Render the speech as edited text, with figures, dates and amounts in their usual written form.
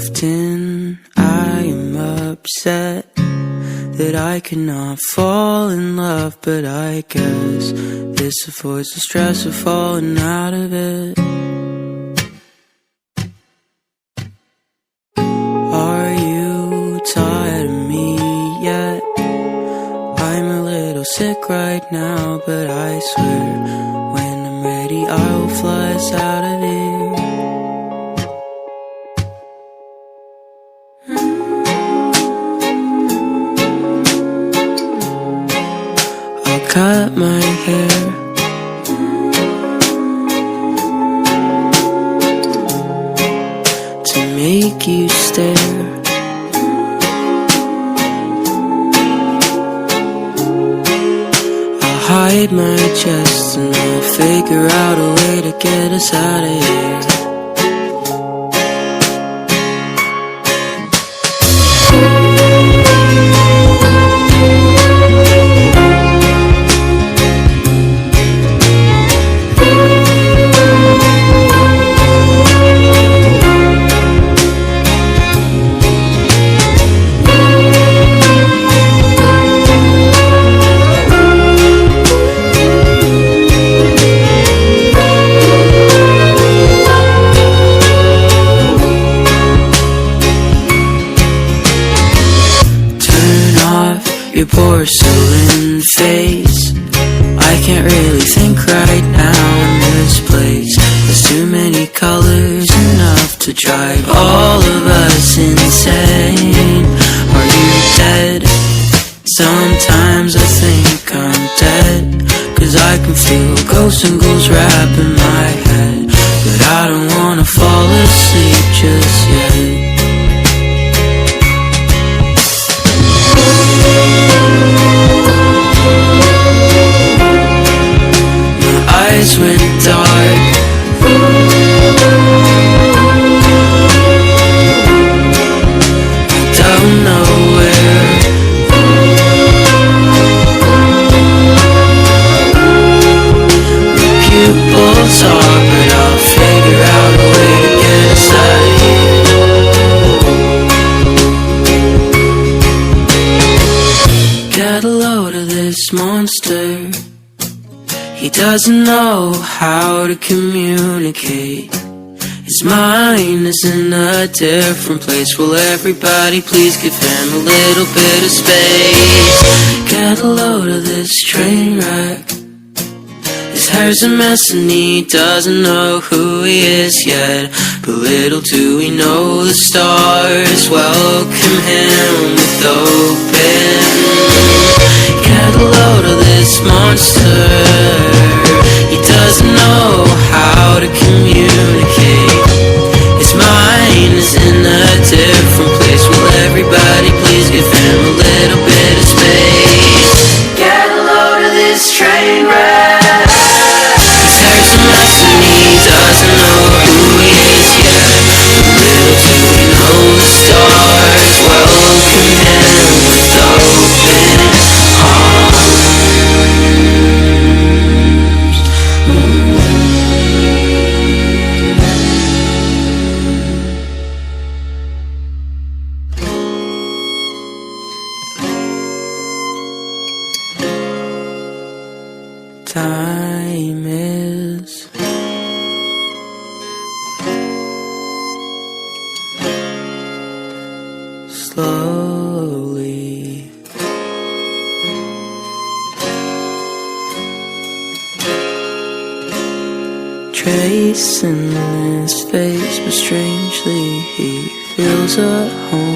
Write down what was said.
Often I am upset that I cannot fall in love, but I guess this avoids the stress of falling out of it. Are you tired of me yet? I'm a little sick right now, but I swear when I'm ready I will fly us out of here. Cut my hair, to make you stare. I'll hide my chest and I'll figure out a way to get us out of here. Your porcelain face, I can't really think right now in this place. There's too many colors, enough to drive all of us insane. Are you dead? Sometimes I think I'm dead, 'cause I can feel ghosts and ghouls wrap in my head. But I don't wanna fall asleep just yet. Eyes went dark, I don't know where. My pupils are, but I'll figure out a way to get us out of here. Get a load of this monster. He doesn't know how to communicate. His mind is in a different place. Will everybody please give him a little bit of space? Get a load of this train wreck. His hair's a mess and he doesn't know who he is yet. But little do we know the stars welcome him with open. Get a load of this monster. He doesn't know how to communicate. His mind is in a different place. Will everybody please give him a little bit of space? Get a load of this train wreck. His hair's a mess and he doesn't know who he is yet. Little do we know the stars welcome him with open arms. Time is slowly tracing his face, but strangely he feels at home.